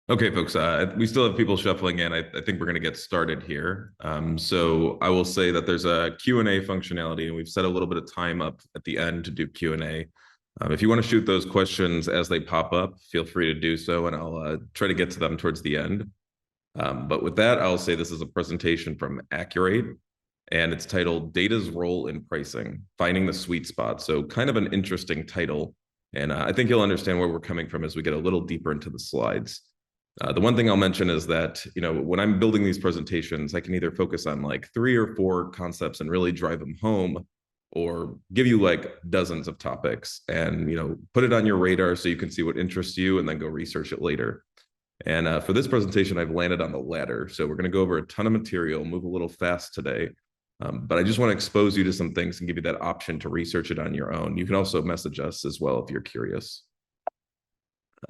Okay, folks, we still have people shuffling in. I think we're going to get started here. So I will say that there's a Q&A functionality, and we've set a little bit of time up at the end to do Q&A. If you want to shoot those questions as they pop up, feel free to do so, and I'll try to get to them towards the end. But with that, I'll say this is a presentation from Akur8, and it's titled Data's Role in Pricing, Finding the Sweet Spot. So kind of an interesting title, and I think you'll understand where we're coming from as we get a little deeper into the slides. The one thing I'll mention is that, when I'm building these presentations, I can either focus on like 3 or 4 concepts and really drive them home, or give you like dozens of topics and, put it on your radar so you can see what interests you and then go research it later. And for this presentation, I've landed on the latter. So we're going to go over a ton of material, move a little fast today. But I just want to expose you to some things and give you that option to research it on your own. You can also message us as well if you're curious.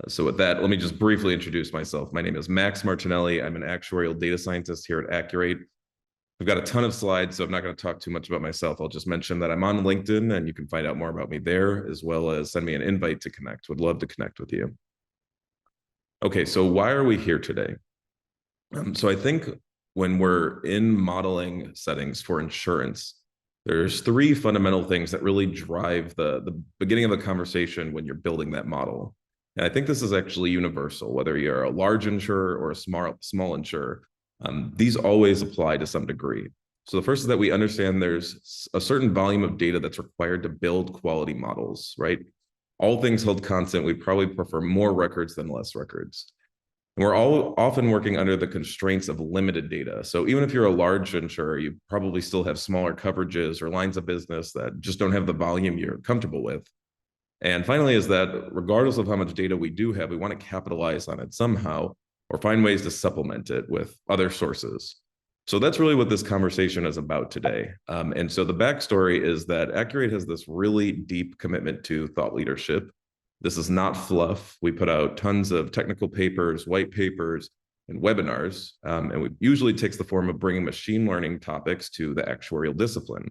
So with that, let me just briefly introduce myself. My name is Max Martinelli. I'm an actuarial data scientist here at Akur8. We've got a ton of slides, so I'm not going to talk too much about myself. I'll just mention that I'm on LinkedIn, and you can find out more about me there, as well as send me an invite to connect. Would love to connect with you. Okay, so why are we here today? So I think when we're in modeling settings for insurance, there's 3 fundamental things that really drive the beginning of the conversation when you're building that model. And I think this is actually universal, whether you're a large insurer or a small insurer. These always apply to some degree. So the first is that we understand there's a certain volume of data that's required to build quality models, right? All things held constant, we probably prefer more records than less records. And we're all often working under the constraints of limited data. So even if you're a large insurer, you probably still have smaller coverages or lines of business that just don't have the volume you're comfortable with. And finally is that regardless of how much data we do have, we want to capitalize on it somehow or find ways to supplement it with other sources. So that's really what this conversation is about today. And so the backstory is that Akur8 has this really deep commitment to thought leadership. This is not fluff. We put out tons of technical papers, white papers, and webinars. And it usually takes the form of bringing machine learning topics to the actuarial discipline.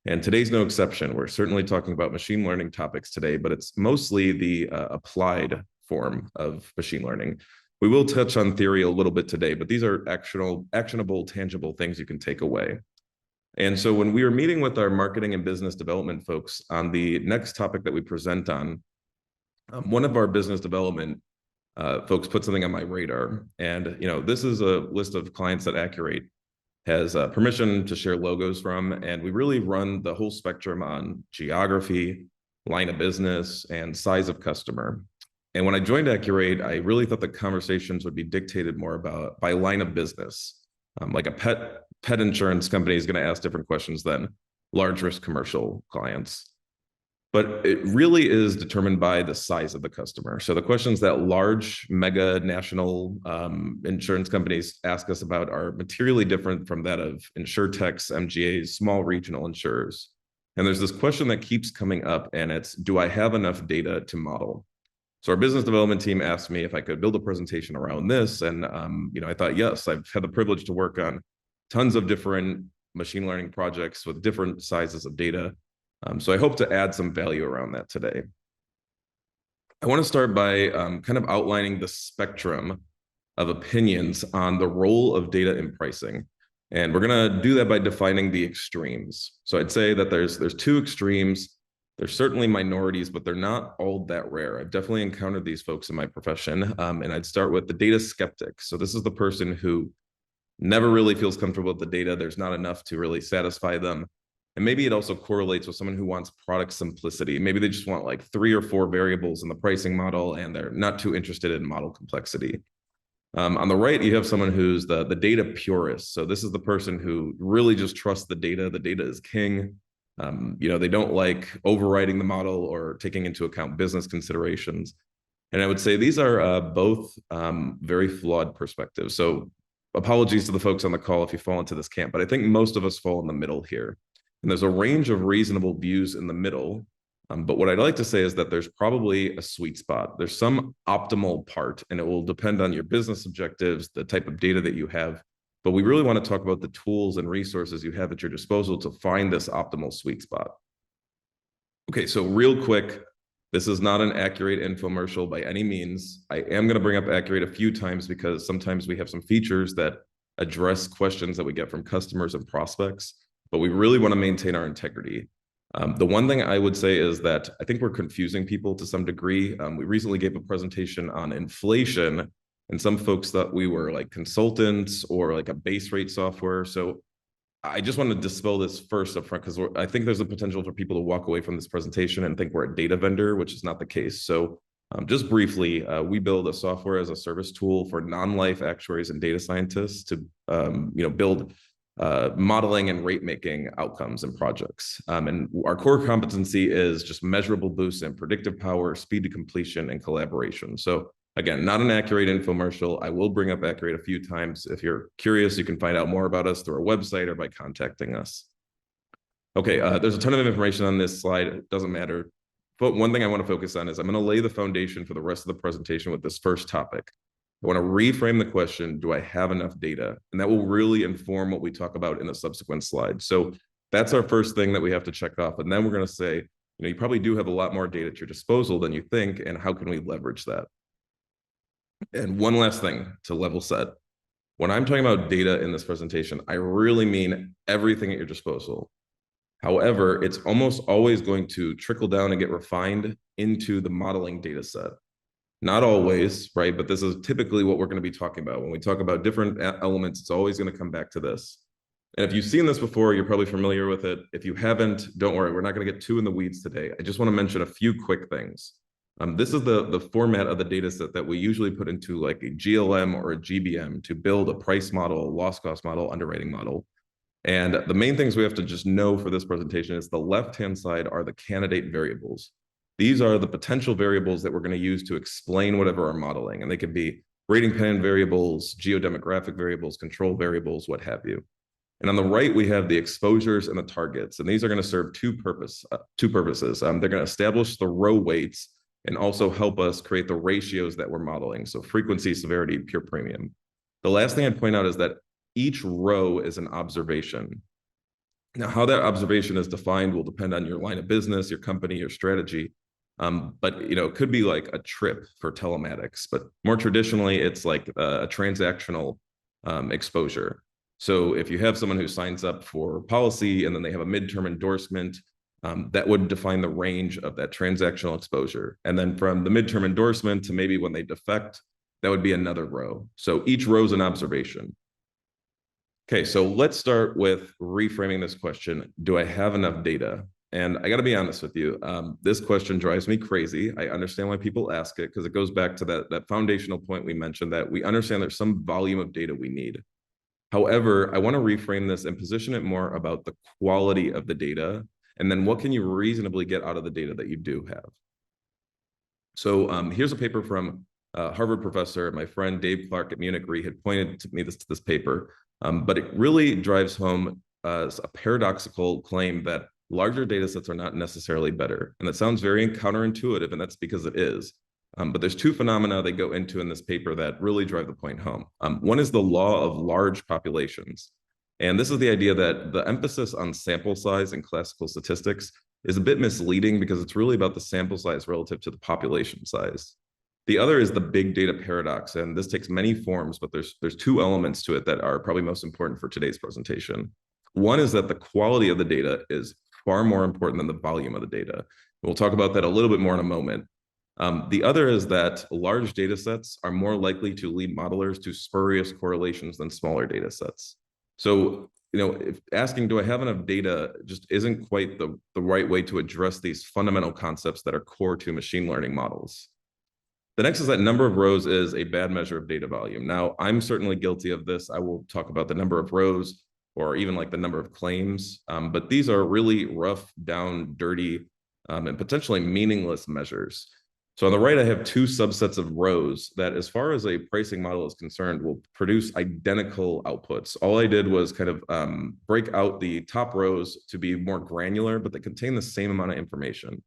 And today's no exception. We're certainly talking about machine learning topics today, but it's mostly the applied form of machine learning. We will touch on theory a little bit today, but these are actionable, tangible things you can take away. And so when we were meeting with our marketing and business development folks on the next topic that we present on, one of our business development folks put something on my radar. And, this is a list of clients that Akur8 has permission to share logos from. And we really run the whole spectrum on geography, line of business, and size of customer. And when I joined Akur8, I really thought the conversations would be dictated more by line of business. Like a pet insurance company is going to ask different questions than large risk commercial clients. But it really is determined by the size of the customer. So the questions that large mega national insurance companies ask us about are materially different from that of insurtechs, MGAs, small regional insurers. And there's this question that keeps coming up, and it's, do I have enough data to model? So our business development team asked me if I could build a presentation around this. And, I thought, yes, I've had the privilege to work on tons of different machine learning projects with different sizes of data. So I hope to add some value around that today. I want to start by kind of outlining the spectrum of opinions on the role of data in pricing. And we're going to do that by defining the extremes. So I'd say that there's 2 extremes. There's certainly minorities, but they're not all that rare. I've definitely encountered these folks in my profession. And I'd start with the data skeptic. So this is the person who never really feels comfortable with the data. There's not enough to really satisfy them. And maybe it also correlates with someone who wants product simplicity. Maybe they just want like 3 or 4 variables in the pricing model, and they're not too interested in model complexity. On the right, you have someone who's the data purist. So this is the person who really just trusts the data. The data is king. They don't like overriding the model or taking into account business considerations. And I would say these are both very flawed perspectives. So apologies to the folks on the call if you fall into this camp, but I think most of us fall in the middle here. And there's a range of reasonable views in the middle. But what I'd like to say is that there's probably a sweet spot. There's some optimal part, and it will depend on your business objectives, the type of data that you have. But we really want to talk about the tools and resources you have at your disposal to find this optimal sweet spot. Okay, so real quick, This is not an Akur8 infomercial by any means. I am going to bring up Akur8 a few times because sometimes we have some features that address questions that we get from customers and prospects, but we really want to maintain our integrity. The one thing I would say is that I think we're confusing people to some degree. We recently gave a presentation on inflation, and some folks thought we were like consultants or like a base rate software. So I just want to dispel this first up front because I think there's a potential for people to walk away from this presentation and think we're a data vendor, which is not the case. So just briefly, we build a software as a service tool for non-life actuaries and data scientists to build modeling and rate making outcomes and projects. And our core competency is just measurable boosts in predictive power, speed to completion, and collaboration. So again, not an Akur8 infomercial. I will bring up Akur8 a few times. If you're curious, you can find out more about us through our website or by contacting us. Okay, there's a ton of information on this slide. It doesn't matter. But one thing I want to focus on is I'm going to lay the foundation for the rest of the presentation with this first topic. I want to reframe the question, do I have enough data? And that will really inform what we talk about in the subsequent slides. So that's our first thing that we have to check off. And then we're going to say, you probably do have a lot more data at your disposal than you think, and how can we leverage that? And one last thing to level set. When I'm talking about data in this presentation, I really mean everything at your disposal. However, it's almost always going to trickle down and get refined into the modeling data set. Not always, right? But this is typically what we're going to be talking about. When we talk about different elements, it's always going to come back to this. And if you've seen this before, you're probably familiar with it. If you haven't, don't worry. We're not going to get too in the weeds today. I just want to mention a few quick things. This is the format of the data set that we usually put into like a GLM or a GBM to build a price model, loss cost model, underwriting model. And the main things we have to just know for this presentation is the left-hand side are the candidate variables. These are the potential variables that we're going to use to explain whatever our modeling. And they could be rating plan variables, geodemographic variables, control variables, what have you. And on the right, we have the exposures and the targets. And these are going to serve two purposes. They're going to establish the row weights and also help us create the ratios that we're modeling. So frequency, severity, pure premium. The last thing I'd point out is that each row is an observation. Now, how that observation is defined will depend on your line of business, your company, your strategy. But it could be like a trip for telematics, but more traditionally, it's like a transactional exposure. So if you have someone who signs up for policy and then they have a midterm endorsement, that would define the range of that transactional exposure. And then from the midterm endorsement to maybe when they defect, that would be another row. So each row is an observation. Okay, so let's start with reframing this question. Do I have enough data? And I got to be honest with you, this question drives me crazy. I understand why people ask it because it goes back to that foundational point we mentioned that we understand there's some volume of data we need. However, I want to reframe this and position it more about the quality of the data and then what can you reasonably get out of the data that you do have. So here's a paper from Harvard professor, my friend Dave Clark at Munich Re had pointed to me this paper, but it really drives home a paradoxical claim that larger data sets are not necessarily better. And that sounds very counterintuitive, and that's because it is. But there's two phenomena they go into in this paper that really drive the point home. One is the law of large populations. And this is the idea that the emphasis on sample size in classical statistics is a bit misleading because it's really about the sample size relative to the population size. The other is the big data paradox, and this takes many forms, but there's two elements to it that are probably most important for today's presentation. One is that the quality of the data is far more important than the volume of the data. We'll talk about that a little bit more in a moment. The other is that large data sets are more likely to lead modelers to spurious correlations than smaller data sets. So, if asking, do I have enough data, just isn't quite the right way to address these fundamental concepts that are core to machine learning models. The next is that number of rows is a bad measure of data volume. Now, I'm certainly guilty of this. I will talk about the number of rows or even like the number of claims, but these are really rough, down, dirty, and potentially meaningless measures. So on the right, I have two subsets of rows that, as far as a pricing model is concerned, will produce identical outputs. All I did was kind of break out the top rows to be more granular, but they contain the same amount of information.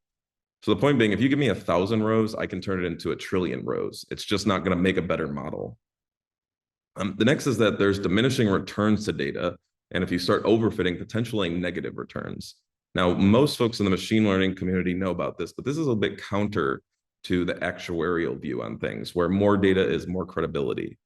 So the point being, if you give me 1,000 rows, I can turn it into 1 trillion rows. It's just not going to make a better model. The next is that there's diminishing returns to data. And if you start overfitting, potentially negative returns. Now, most folks in the machine learning community know about this, but this is a bit counter to the actuarial view on things, where more data is more credibility.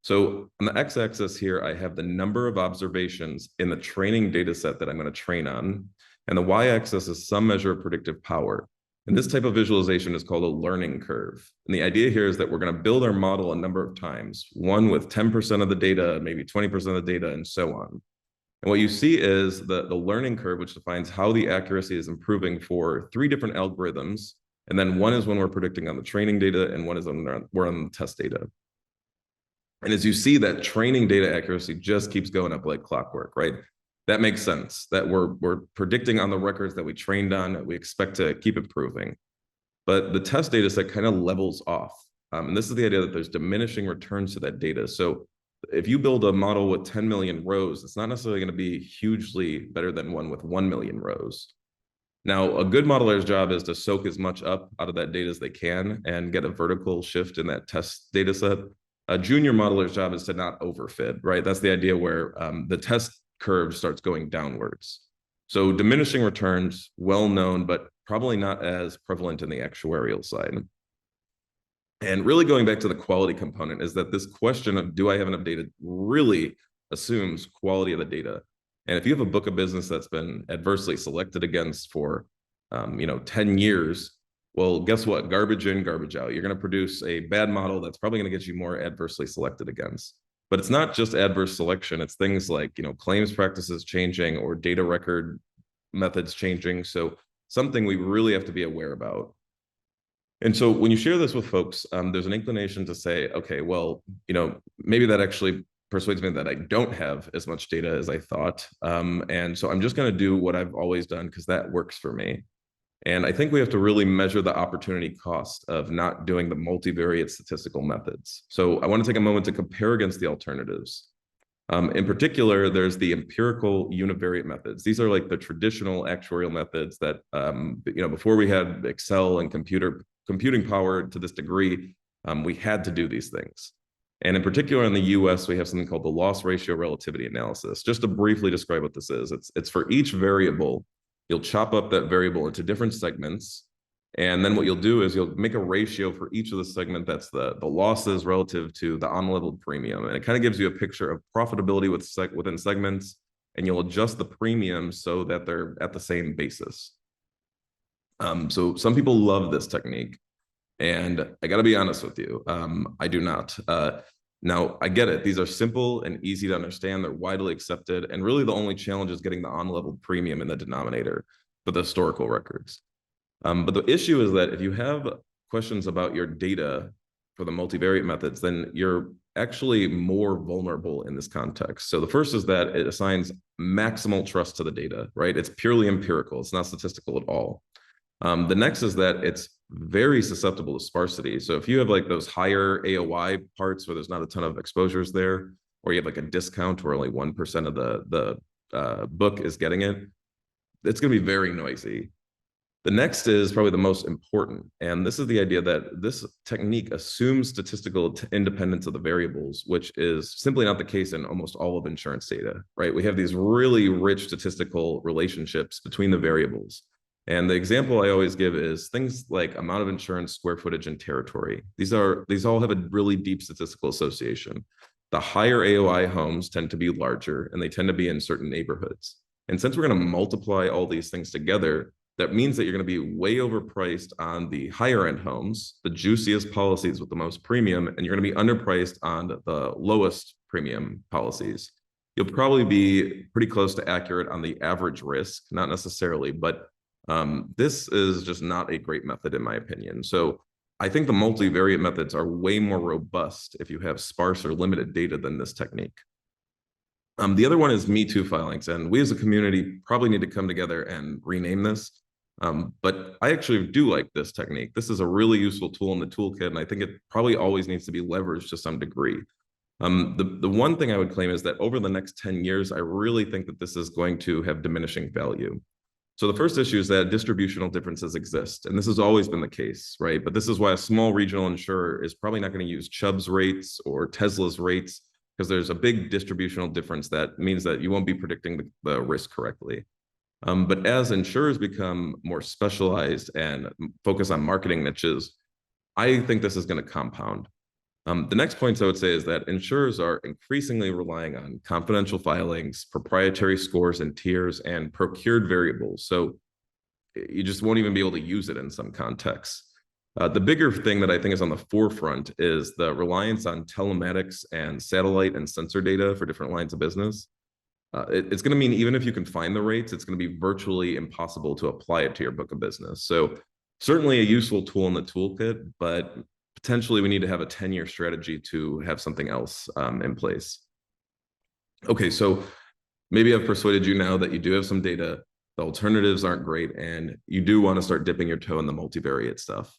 So on the x-axis here, I have the number of observations in the training data set that I'm going to train on. And the y-axis is some measure of predictive power. And this type of visualization is called a learning curve. And the idea here is that we're going to build our model a number of times, one with 10% of the data, maybe 20% of the data, and so on. And what you see is the learning curve, which defines how the accuracy is improving for 3 different algorithms. And then one is when we're predicting on the training data, and one is when we're on the test data. And as you see, that training data accuracy just keeps going up like clockwork, right? That makes sense, that we're predicting on the records that we trained on, we expect to keep improving. But the test data set kind of levels off. And this is the idea that there's diminishing returns to that data. So if you build a model with 10 million rows, it's not necessarily going to be hugely better than one with 1 million rows. Now, a good modeler's job is to soak as much up out of that data as they can and get a vertical shift in that test data set. A junior modeler's job is to not overfit, right? That's the idea where the test curve starts going downwards. So diminishing returns, well known, but probably not as prevalent in the actuarial side. And really going back to the quality component is that this question of do I have enough data really assumes quality of the data. And if you have a book of business that's been adversely selected against for 10 years, well, guess what? Garbage in, garbage out. You're going to produce a bad model that's probably going to get you more adversely selected against. But it's not just adverse selection. It's things like, claims practices changing or data record methods changing. So something we really have to be aware about. And so when you share this with folks, there's an inclination to say, okay, well, maybe that actually persuades me that I don't have as much data as I thought. And so I'm just going to do what I've always done because that works for me. And I think we have to really measure the opportunity cost of not doing the multivariate statistical methods. So I want to take a moment to compare against the alternatives. In particular, there's the empirical univariate methods. These are like the traditional actuarial methods that, before we had Excel and computing power to this degree, we had to do these things. And in particular, in the US, we have something called the loss ratio relativity analysis. Just to briefly describe what this is, it's for each variable, you'll chop up that variable into different segments. And then what you'll do is you'll make a ratio for each of the segment that's the losses relative to the on-leveled premium. And it kind of gives you a picture of profitability within segments, and you'll adjust the premiums so that they're at the same basis. So some people love this technique, and I got to be honest with you, I do not. Now, I get it. These are simple and easy to understand. They're widely accepted. And really the only challenge is getting the on-leveled premium in the denominator for the historical records. But the issue is that if you have questions about your data for the multivariate methods, then you're actually more vulnerable in this context. So the first is that it assigns maximal trust to the data, right? It's purely empirical. It's not statistical at all. The next is that it's very susceptible to sparsity. So if you have like those higher AOI parts where there's not a ton of exposures there, or you have like a discount where only 1% of the book is getting it, it's going to be very noisy. The next is probably the most important. And this is the idea that this technique assumes statistical independence of the variables, which is simply not the case in almost all of insurance data, right? We have these really rich statistical relationships between the variables. And the example I always give is things like amount of insurance, square footage, and territory. These all have a really deep statistical association. The higher AOI homes tend to be larger, and they tend to be in certain neighborhoods. And since we're going to multiply all these things together, that means that you're going to be way overpriced on the higher end homes, the juiciest policies with the most premium, and you're going to be underpriced on the lowest premium policies. You'll probably be pretty close to accurate on the average risk, not necessarily, but this is just not a great method in my opinion. So I think the multivariate methods are way more robust if you have sparse or limited data than this technique. The other one is Me Too filings, and we as a community probably need to come together and rename this. But I actually do like this technique. This is a really useful tool in the toolkit, and I think it probably always needs to be leveraged to some degree. The one thing I would claim is that over the next 10 years, I really think that this is going to have diminishing value. So the first issue is that distributional differences exist, and this has always been the case, right? But this is why a small regional insurer is probably not going to use Chubb's rates or Tesla's rates, because there's a big distributional difference that means that you won't be predicting the risk correctly. But as insurers become more specialized and focus on marketing niches, I think this is going to compound. The next points I would say is that insurers are increasingly relying on confidential filings, proprietary scores and tiers, and procured variables. So you just won't even be able to use it in some contexts. The bigger thing that I think is on the forefront is the reliance on telematics and satellite and sensor data for different lines of business. It's going to mean even if you can find the rates, it's going to be virtually impossible to apply it to your book of business. So certainly a useful tool in the toolkit, but potentially we need to have a 10-year strategy to have something else in place. Okay, so maybe I've persuaded you now that you do have some data, the alternatives aren't great, and you do want to start dipping your toe in the multivariate stuff.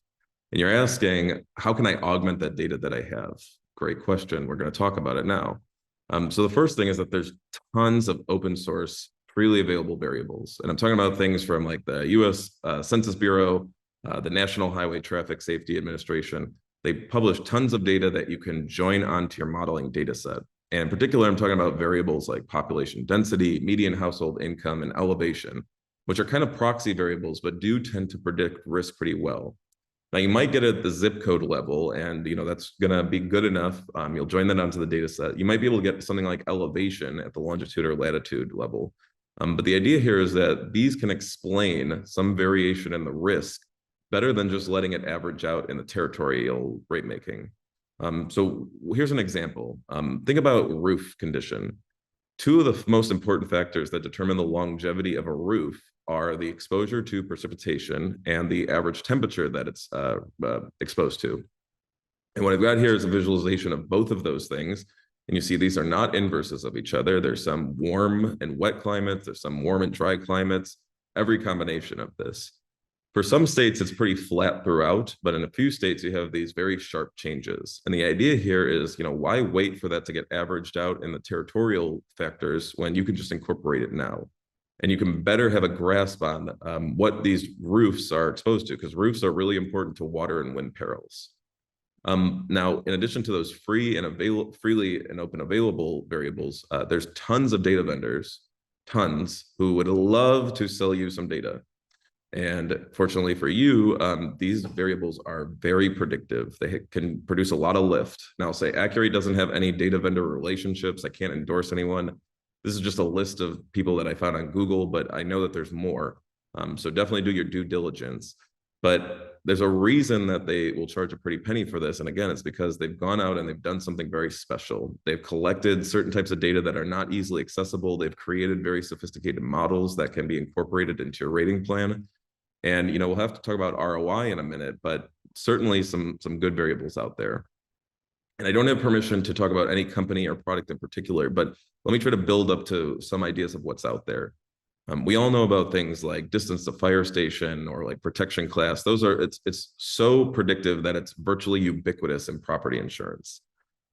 And you're asking, how can I augment that data that I have? Great question. We're going to talk about it now. So the first thing is that there's tons of open source, freely available variables. And I'm talking about things from like the US Census Bureau, the National Highway Traffic Safety Administration. They publish tons of data that you can join onto your modeling data set. And in particular, I'm talking about variables like population density, median household income, and elevation, which are kind of proxy variables, but do tend to predict risk pretty well. Now, you might get it at the zip code level, and that's going to be good enough. You'll join that onto the data set. You might be able to get something like elevation at the longitude or latitude level. But the idea here is that these can explain some variation in the risk better than just letting it average out in the territorial rate making. So here's an example. Think about roof condition. Two of the most important factors that determine the longevity of a roof are the exposure to precipitation and the average temperature that it's exposed to. And what I've got here is a visualization of both of those things. And you see these are not inverses of each other. There's some warm and wet climates. There's some warm and dry climates, every combination of this. For some states, it's pretty flat throughout, but in a few states, you have these very sharp changes. And the idea here is, why wait for that to get averaged out in the territorial factors when you can just incorporate it now? And you can better have a grasp on what these roofs are exposed to, because roofs are really important to water and wind perils. Now, in addition to those freely and open available variables, there's tons of data vendors, who would love to sell you some data. And fortunately for you, these variables are very predictive. They can produce a lot of lift. Now, I'll say Akur8 doesn't have any data vendor relationships. I can't endorse anyone. This is just a list of people that I found on Google, but I know that there's more. So definitely do your due diligence. But there's a reason that they will charge a pretty penny for this. And again, it's because they've gone out and they've done something very special. They've collected certain types of data that are not easily accessible. They've created very sophisticated models that can be incorporated into your rating plan. And we'll have to talk about ROI in a minute, but certainly some good variables out there. And I don't have permission to talk about any company or product in particular, but let me try to build up to some ideas of what's out there. We all know about things like distance to fire station or like protection class. It's so predictive that it's virtually ubiquitous in property insurance.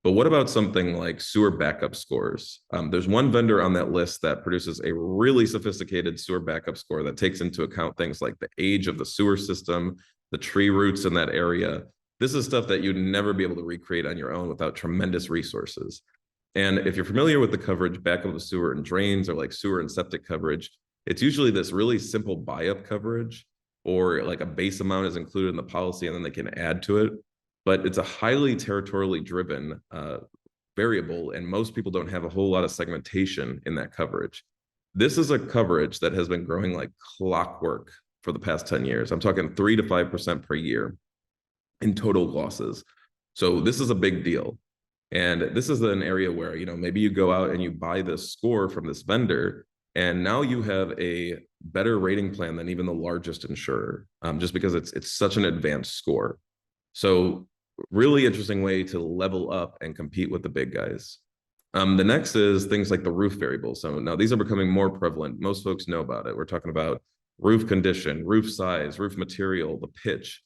But what about something like sewer backup scores? There's one vendor on that list that produces a really sophisticated sewer backup score that takes into account things like the age of the sewer system, the tree roots in that area. This is stuff that you'd never be able to recreate on your own without tremendous resources. And if you're familiar with the coverage backup of sewer and drains or like sewer and septic coverage, it's usually this really simple buy-up coverage, or like a base amount is included in the policy and then they can add to it. But it's a highly territorially driven variable, and most people don't have a whole lot of segmentation in that coverage. This is a coverage that has been growing like clockwork for the past 10 years. I'm talking 3 to 5% per year in total losses. So this is a big deal. And this is an area where, maybe you go out and you buy this score from this vendor, and now you have a better rating plan than even the largest insurer, just because it's such an advanced score. So really interesting way to level up and compete with the big guys. The next is things like the roof variable. So now these are becoming more prevalent. Most folks know about it. We're talking about roof condition, roof size, roof material, the pitch.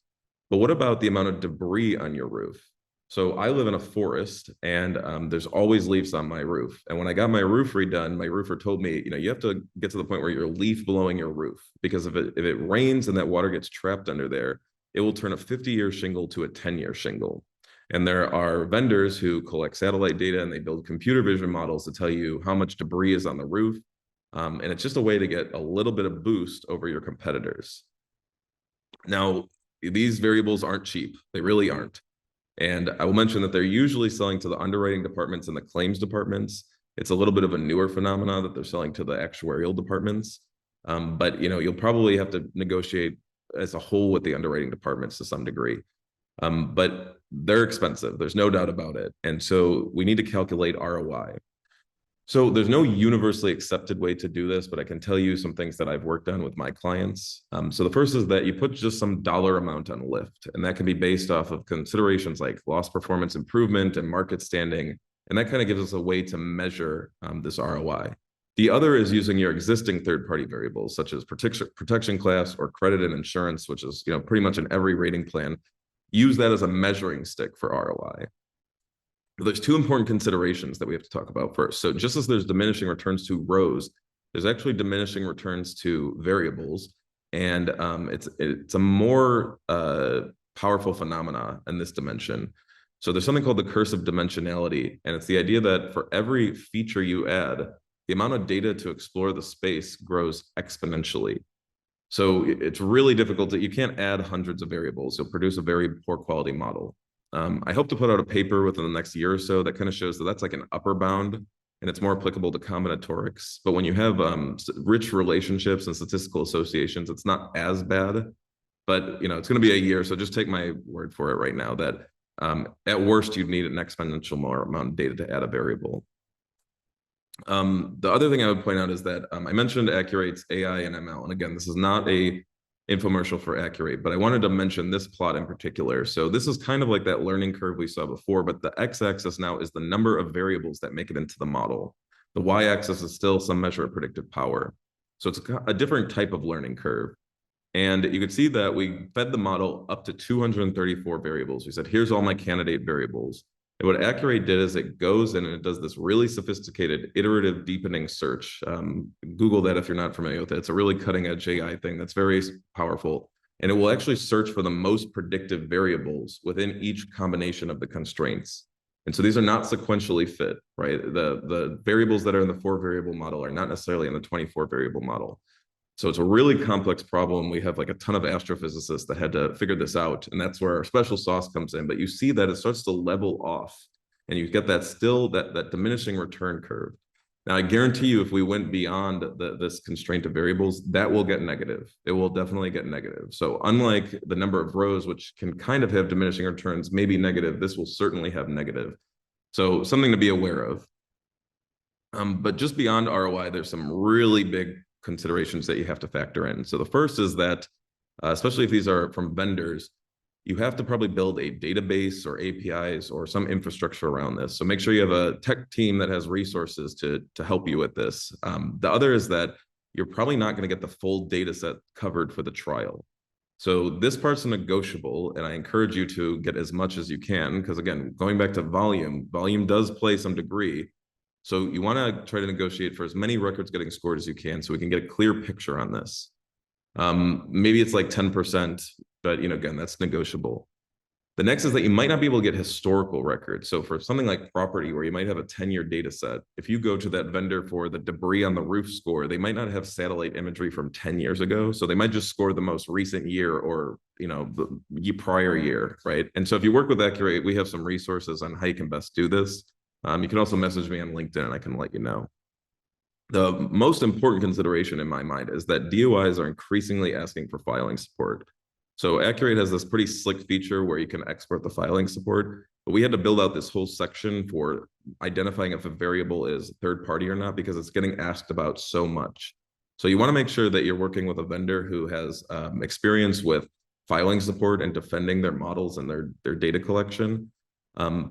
But what about the amount of debris on your roof? So I live in a forest, and there's always leaves on my roof. And when I got my roof redone, my roofer told me, you have to get to the point where you're leaf blowing your roof, because if it rains and that water gets trapped under there, it will turn a 50-year shingle to a 10-year shingle. And there are vendors who collect satellite data and they build computer vision models to tell you how much debris is on the roof. And it's just a way to get a little bit of boost over your competitors. Now, these variables aren't cheap. They really aren't. And I will mention that they're usually selling to the underwriting departments and the claims departments. It's a little bit of a newer phenomena that they're selling to the actuarial departments. But you'll probably have to negotiate as a whole with the underwriting departments to some degree. But they're expensive. There's no doubt about it. And so we need to calculate ROI. So there's no universally accepted way to do this, but I can tell you some things that I've worked on with my clients. So the first is that you put just some dollar amount on lift, and that can be based off of considerations like loss performance improvement and market standing. And that kind of gives us a way to measure this ROI. The other is using your existing third-party variables, such as protection class or credit and insurance, which is pretty much in every rating plan. Use that as a measuring stick for ROI. There's two important considerations that we have to talk about first. So just as there's diminishing returns to rows, there's actually diminishing returns to variables. And it's a more powerful phenomena in this dimension. So there's something called the curse of dimensionality. And it's the idea that for every feature you add, the amount of data to explore the space grows exponentially. So it's really difficult you can't add hundreds of variables. You'll produce a very poor quality model. I hope to put out a paper within the next year or so that kind of shows that that's like an upper bound and it's more applicable to combinatorics. But when you have rich relationships and statistical associations, it's not as bad. But it's going to be a year, so just take my word for it right now that at worst you'd need an exponential amount of data to add a variable. The other thing I would point out is that I mentioned Akur8's AI and ML, and again, this is not a infomercial for Akur8, but I wanted to mention this plot in particular. So this is kind of like that learning curve we saw before, but the x-axis now is the number of variables that make it into the model. The y-axis is still some measure of predictive power. So it's a different type of learning curve. And you could see that we fed the model up to 234 variables. We said, here's all my candidate variables. And what Akur8 did is it goes in and it does this really sophisticated iterative deepening search. Google that if you're not familiar with it. It's a really cutting edge AI thing that's very powerful. And it will actually search for the most predictive variables within each combination of the constraints. And so these are not sequentially fit, right? The variables that are in the 4 variable model are not necessarily in the 24 variable model. So it's a really complex problem. We have like a ton of astrophysicists that had to figure this out. And that's where our special sauce comes in. But you see that it starts to level off and you get that still that diminishing return curve. Now, I guarantee you, if we went beyond this constraint of variables, that will get negative. It will definitely get negative. So unlike the number of rows, which can kind of have diminishing returns, maybe negative, this will certainly have negative. So something to be aware of. But just beyond ROI, there's some really big considerations that you have to factor in. So the first is that, especially if these are from vendors, you have to probably build a database or APIs or some infrastructure around this. So make sure you have a tech team that has resources to help you with this. The other is that you're probably not going to get the full data set covered for the trial. So this part's negotiable, and I encourage you to get as much as you can, because again, going back to volume does play some degree. So you want to try to negotiate for as many records getting scored as you can so we can get a clear picture on this. Maybe it's like 10%, but again, that's negotiable. The next is that you might not be able to get historical records. So for something like property, where you might have a 10-year data set, if you go to that vendor for the debris on the roof score, they might not have satellite imagery from 10 years ago. So they might just score the most recent year or the prior year, right? And so if you work with Akur8, we have some resources on how you can best do this. You can also message me on LinkedIn and I can let you know. The most important consideration in my mind is that DOIs are increasingly asking for filing support. So Akur8 has this pretty slick feature where you can export the filing support, but we had to build out this whole section for identifying if a variable is third party or not, because it's getting asked about so much. So you want to make sure that you're working with a vendor who has experience with filing support and defending their models and their data collection.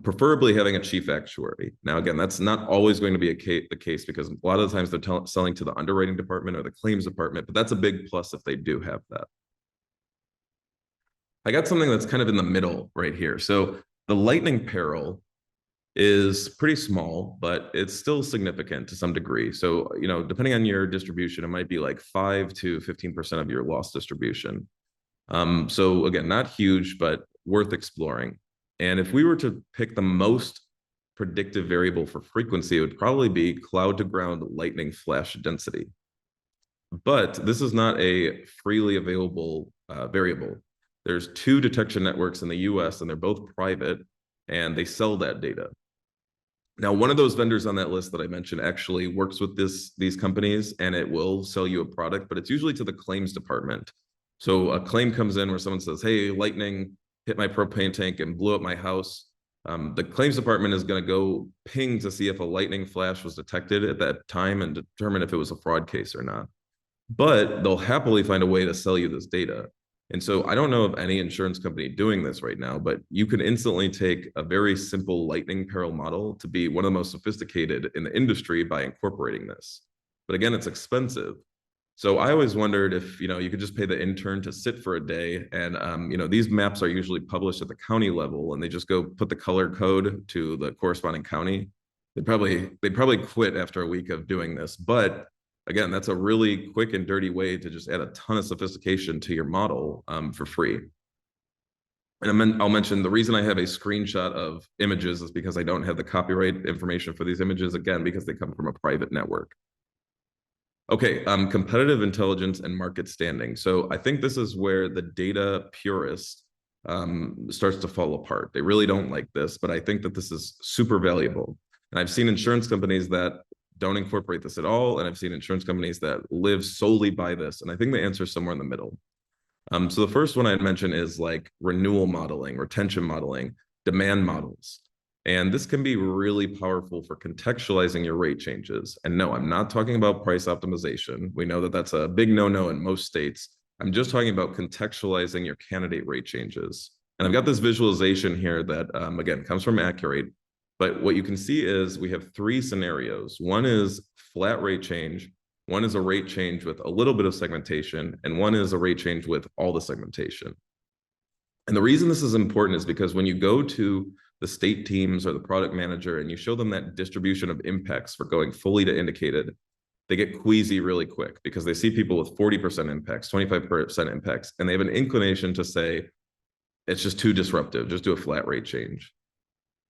Preferably having a chief actuary. Now, again, that's not always going to be the case because a lot of the times they're selling to the underwriting department or the claims department, but that's a big plus if they do have that. I got something that's kind of in the middle right here. So the lightning peril is pretty small, but it's still significant to some degree. So, depending on your distribution, it might be like 5 to 15% of your loss distribution. So again, not huge, but worth exploring. And if we were to pick the most predictive variable for frequency, it would probably be cloud to ground lightning flash density. But this is not a freely available variable. There's 2 detection networks in the US, and they're both private, and they sell that data. Now, one of those vendors on that list that I mentioned actually works with these companies, and it will sell you a product, but it's usually to the claims department. So a claim comes in where someone says, hey, lightning hit my propane tank and blew up my house. The claims department is going to go ping to see if a lightning flash was detected at that time and determine if it was a fraud case or not. But they'll happily find a way to sell you this data. And so I don't know of any insurance company doing this right now, but you can instantly take a very simple lightning peril model to be one of the most sophisticated in the industry by incorporating this. But again, it's expensive. So I always wondered if, you could just pay the intern to sit for a day, and these maps are usually published at the county level, and they just go put the color code to the corresponding county. They'd probably quit after a week of doing this. But again, that's a really quick and dirty way to just add a ton of sophistication to your model for free. And I'll mention the reason I have a screenshot of images is because I don't have the copyright information for these images, again, because they come from a private network. Okay, competitive intelligence and market standing. So I think this is where the data purist starts to fall apart. They really don't like this, but I think that this is super valuable. And I've seen insurance companies that don't incorporate this at all, and I've seen insurance companies that live solely by this. And I think the answer is somewhere in the middle. So the first one I'd mention is like renewal modeling, retention modeling, demand models. And this can be really powerful for contextualizing your rate changes. And no, I'm not talking about price optimization. We know that that's a big no-no in most states. I'm just talking about contextualizing your candidate rate changes. And I've got this visualization here that, again, comes from Akur8. But what you can see is we have 3 scenarios. One is flat rate change. One is a rate change with a little bit of segmentation. And one is a rate change with all the segmentation. And the reason this is important is because when you go to the state teams or the product manager and you show them that distribution of impacts for going fully to indicated, they get queasy really quick because they see people with 40% impacts, 25% impacts, and they have an inclination to say, it's just too disruptive, just do a flat rate change.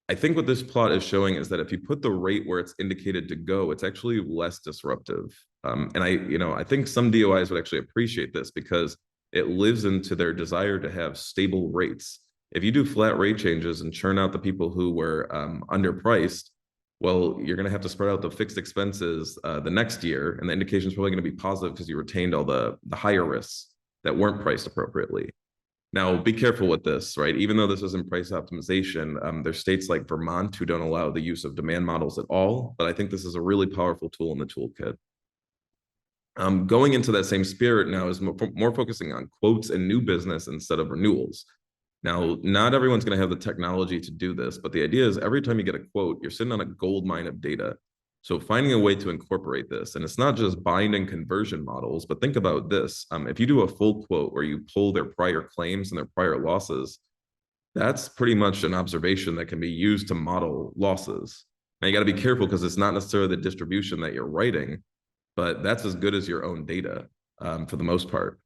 I think what this plot is showing is that if you put the rate where it's indicated to go, it's actually less disruptive. And I think some DOIs would actually appreciate this because it lives into their desire to have stable rates. If you do flat rate changes and churn out the people who were underpriced, well, you're going to have to spread out the fixed expenses the next year, and the indication is probably going to be positive because you retained all the higher risks that weren't priced appropriately. Now, be careful with this, right? Even though this isn't price optimization, there's states like Vermont who don't allow the use of demand models at all, but I think this is a really powerful tool in the toolkit. Going into that same spirit now is more focusing on quotes and new business instead of renewals. Now, not everyone's going to have the technology to do this, but the idea is every time you get a quote, you're sitting on a gold mine of data. So finding a way to incorporate this, and it's not just bind and conversion models, but think about this. If you do a full quote where you pull their prior claims and their prior losses, that's pretty much an observation that can be used to model losses. Now, you got to be careful because it's not necessarily the distribution that you're writing, but that's as good as your own data for the most part.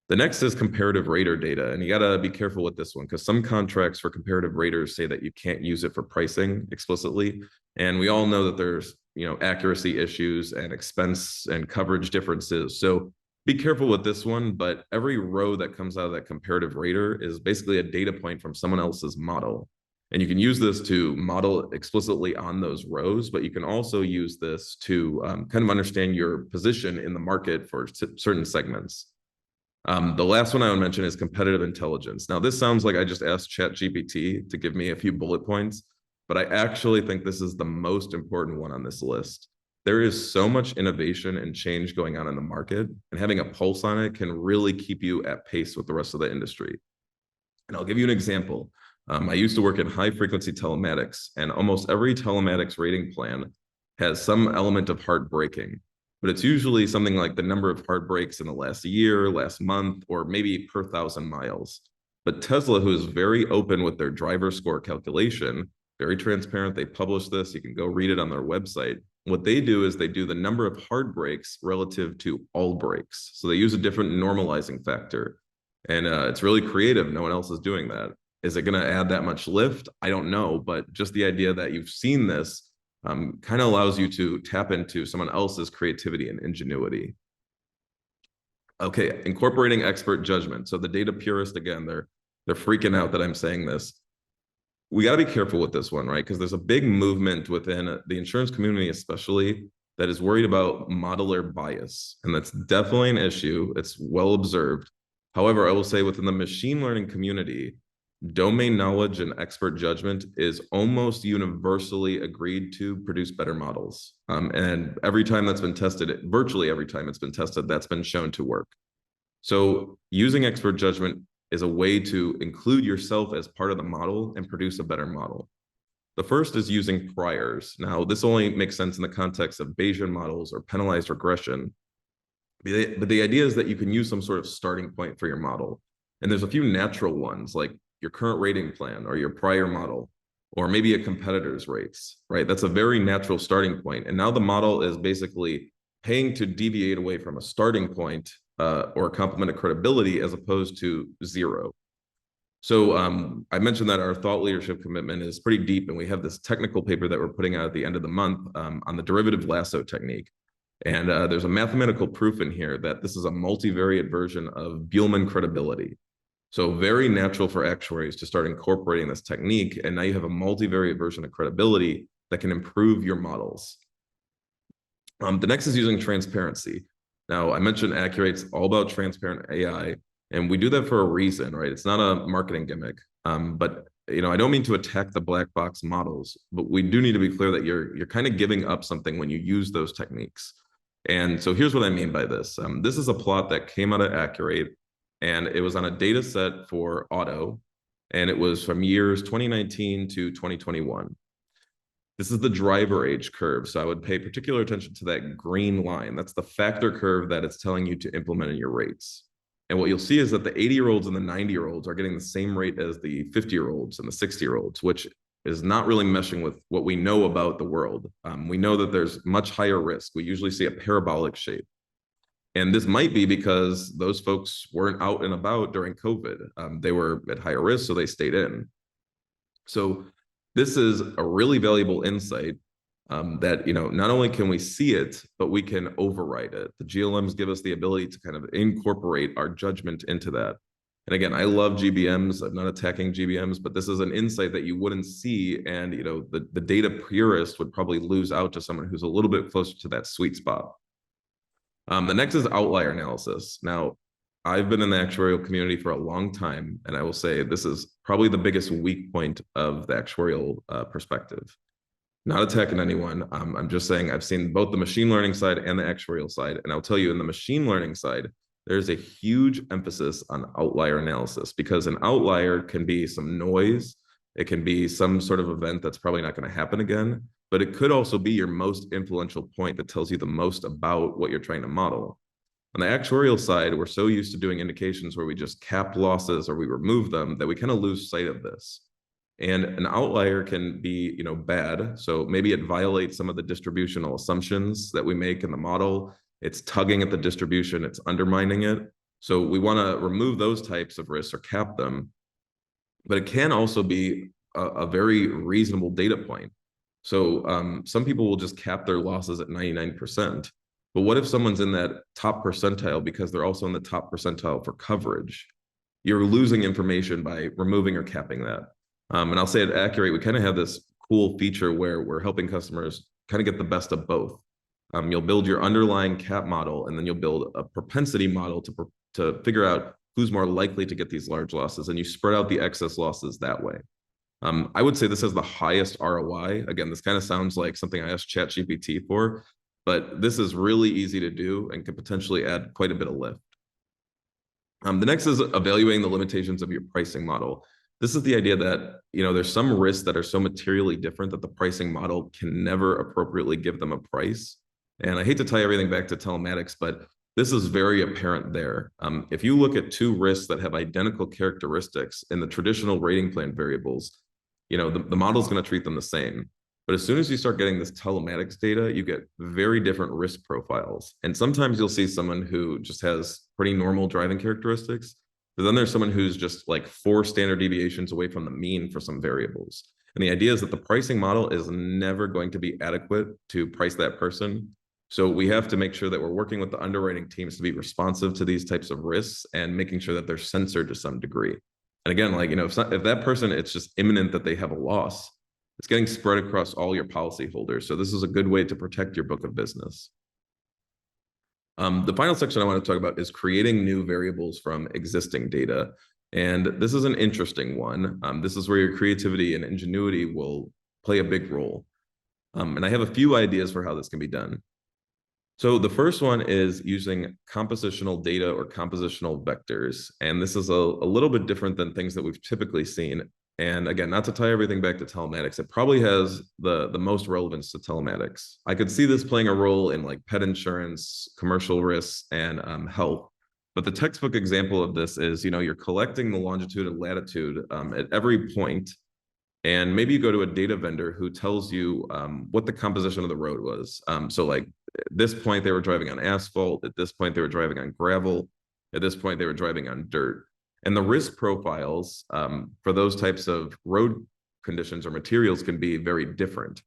The next is comparative rater data, and you got to be careful with this one because some contracts for comparative raters say that you can't use it for pricing explicitly, and we all know that there's accuracy issues and expense and coverage differences. So be careful with this one, but every row that comes out of that comparative rater is basically a data point from someone else's model. And you can use this to model explicitly on those rows, but you can also use this to kind of understand your position in the market for certain segments. The last one I would mention is competitive intelligence. Now, this sounds like I just asked ChatGPT to give me a few bullet points, but I actually think this is the most important one on this list. There is so much innovation and change going on in the market, and having a pulse on it can really keep you at pace with the rest of the industry. And I'll give you an example. I used to work in high frequency telematics, and almost every telematics rating plan has some element of hard braking. But it's usually something like the number of hard brakes in the last year, last month, or maybe per 1,000 miles. But Tesla, who is very open with their driver score calculation, very transparent, they publish this, you can go read it on their website. What they do is they do the number of hard brakes relative to all brakes. So they use a different normalizing factor. And it's really creative, no one else is doing that. Is it going to add that much lift? I don't know, but just the idea that you've seen this kind of allows you to tap into someone else's creativity and ingenuity. Okay, incorporating expert judgment. So the data purist, again, they're freaking out that I'm saying this. We got to be careful with this one, right? Because there's a big movement within the insurance community, especially, that is worried about modeler bias. And that's definitely an issue. It's well observed. However, I will say within the machine learning community, domain knowledge and expert judgment is almost universally agreed to produce better models. And every time that's been tested, virtually every time it's been tested, that's been shown to work. So using expert judgment is a way to include yourself as part of the model and produce a better model. The first is using priors. Now, this only makes sense in the context of Bayesian models or penalized regression. But the idea is that you can use some sort of starting point for your model. And there's a few natural ones, like your current rating plan or your prior model, or maybe a competitor's rates, right? That's a very natural starting point. And now the model is basically paying to deviate away from a starting point or a complement of credibility as opposed to zero. So I mentioned that our thought leadership commitment is pretty deep, and we have this technical paper that we're putting out at the end of the month on the derivative lasso technique. And there's a mathematical proof in here that this is a multivariate version of Buhlmann credibility. So very natural for actuaries to start incorporating this technique. And now you have a multivariate version of credibility that can improve your models. The next is using transparency. Now, I mentioned Akur8's all about transparent AI, and we do that for a reason, right? It's not a marketing gimmick. But I don't mean to attack the black box models, but we do need to be clear that you're kind of giving up something when you use those techniques. And so here's what I mean by this. This is a plot that came out of Akur8, and it was on a data set for auto, and it was from years 2019 to 2021. This is the driver age curve. So I would pay particular attention to that green line. That's the factor curve that it's telling you to implement in your rates. And what you'll see is that the 80-year-olds and the 90-year-olds are getting the same rate as the 50-year-olds and the 60-year-olds, which is not really meshing with what we know about the world. We know that there's much higher risk. We usually see a parabolic shape. And this might be because those folks weren't out and about during COVID. They were at higher risk, so they stayed in. So this is a really valuable insight that not only can we see it, but we can override it. The GLMs give us the ability to kind of incorporate our judgment into that. And again, I love GBMs. I'm not attacking GBMs, but this is an insight that you wouldn't see. And the data purist would probably lose out to someone who's a little bit closer to that sweet spot. The next is outlier analysis. Now, I've been in the actuarial community for a long time, and I will say this is probably the biggest weak point of the actuarial perspective. Not attacking anyone. I'm just saying I've seen both the machine learning side and the actuarial side. And I'll tell you, in the machine learning side, there's a huge emphasis on outlier analysis, because an outlier can be some noise. It can be some sort of event that's probably not going to happen again, but it could also be your most influential point that tells you the most about what you're trying to model. On the actuarial side, we're so used to doing indications where we just cap losses or we remove them that we kind of lose sight of this. And an outlier can be, bad. So maybe it violates some of the distributional assumptions that we make in the model. It's tugging at the distribution. It's undermining it. So we want to remove those types of risks or cap them. But it can also be a very reasonable data point. So some people will just cap their losses at 99%. But what if someone's in that top percentile because they're also in the top percentile for coverage? You're losing information by removing or capping that. And I'll say at Akur8, we kind of have this cool feature where we're helping customers kind of get the best of both. You'll build your underlying cap model, and then you'll build a propensity model to figure out who's more likely to get these large losses, and you spread out the excess losses that way. I would say this has the highest ROI. Again, this kind of sounds like something I asked ChatGPT for, but this is really easy to do and could potentially add quite a bit of lift. The next is evaluating the limitations of your pricing model. This is the idea that there's some risks that are so materially different that the pricing model can never appropriately give them a price. And I hate to tie everything back to telematics, but this is very apparent there. If you look at two risks that have identical characteristics in the traditional rating plan variables, the model is going to treat them the same. But as soon as you start getting this telematics data, you get very different risk profiles. And sometimes you'll see someone who just has pretty normal driving characteristics, But then there's someone who's just like 4 standard deviations away from the mean for some variables. And the idea is that the pricing model is never going to be adequate to price that person. So we have to make sure that we're working with the underwriting teams to be responsive to these types of risks and making sure that they're censored to some degree. And again, like, if that person, it's just imminent that they have a loss, it's getting spread across all your policyholders. So this is a good way to protect your book of business. The final section I want to talk about is creating new variables from existing data. And this is an interesting one. This is where your creativity and ingenuity will play a big role. And I have a few ideas for how this can be done. So the first one is using compositional data or compositional vectors. And this is a little bit different than things that we've typically seen. And again, not to tie everything back to telematics, it probably has the most relevance to telematics. I could see this playing a role in like pet insurance, commercial risks, and health. But the textbook example of this is, you're collecting the longitude and latitude at every point. And maybe you go to a data vendor who tells you what the composition of the road was. So like at this point, they were driving on asphalt. At this point, they were driving on gravel. At this point, they were driving on dirt. And the risk profiles for those types of road conditions or materials can be very different.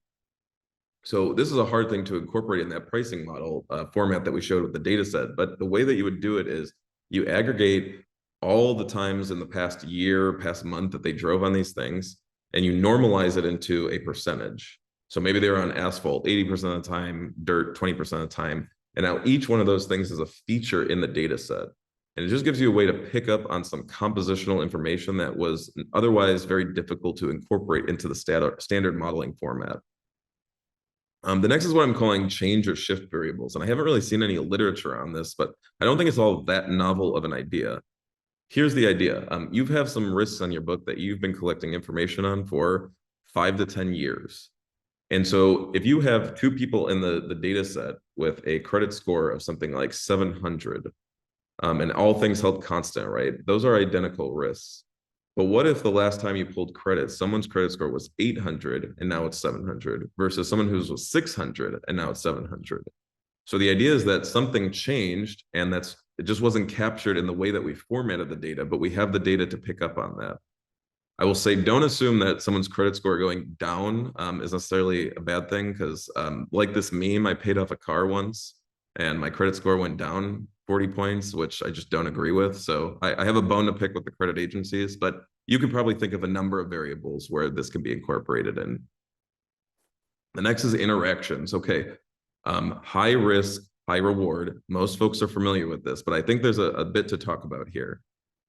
So this is a hard thing to incorporate in that pricing model format that we showed with the data set. But the way that you would do it is you aggregate all the times in the past year, past month that they drove on these things, and you normalize it into a percentage. So maybe they were on asphalt 80% of the time, dirt 20% of the time. And now each one of those things is a feature in the data set. And it just gives you a way to pick up on some compositional information that was otherwise very difficult to incorporate into the standard modeling format. The next is what I'm calling change or shift variables. And I haven't really seen any literature on this, but I don't think it's all that novel of an idea. Here's the idea. You have some risks on your book that you've been collecting information on for 5 to 10 years. And so if you have 2 people in the data set with a credit score of something like 700, and all things held constant, right? Those are identical risks. But what if the last time you pulled credit, someone's credit score was 800 and now it's 700 versus someone who's was 600 and now it's 700? So the idea is that something changed and it just wasn't captured in the way that we formatted the data, but we have the data to pick up on that. I will say, don't assume that someone's credit score going down is necessarily a bad thing, because like this meme, I paid off a car once and my credit score went down 40 points, which I just don't agree with. So I have a bone to pick with the credit agencies, but you could probably think of a number of variables where this can be incorporated in. The next is interactions. Okay, high risk, high reward. Most folks are familiar with this, but I think there's a bit to talk about here.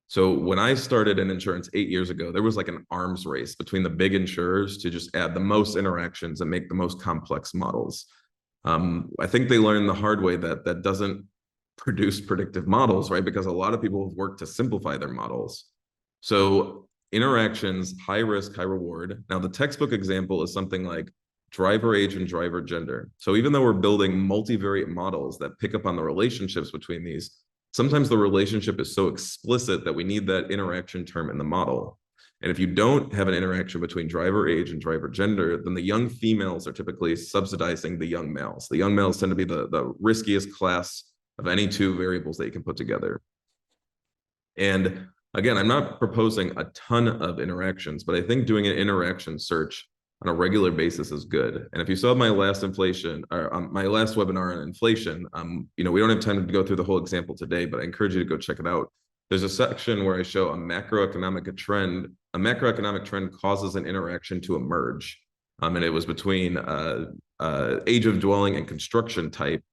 So when I started in insurance 8 years ago, there was like an arms race between the big insurers to just add the most interactions and make the most complex models. I think they learned the hard way that that doesn't produce predictive models, right? Because a lot of people have worked to simplify their models. So interactions, high risk, high reward. Now the textbook example is something like driver age and driver gender. So even though we're building multivariate models that pick up on the relationships between these, sometimes the relationship is so explicit that we need that interaction term in the model. And if you don't have an interaction between driver age and driver gender, then the young females are typically subsidizing the young males. The young males tend to be the riskiest class of any 2 variables that you can put together. And again, I'm not proposing a ton of interactions, but I think doing an interaction search on a regular basis is good. And if you saw my last my last webinar on inflation, we don't have time to go through the whole example today, but I encourage you to go check it out. There's a section where I show a macroeconomic trend. A macroeconomic trend causes an interaction to emerge. And it was between age of dwelling and construction type,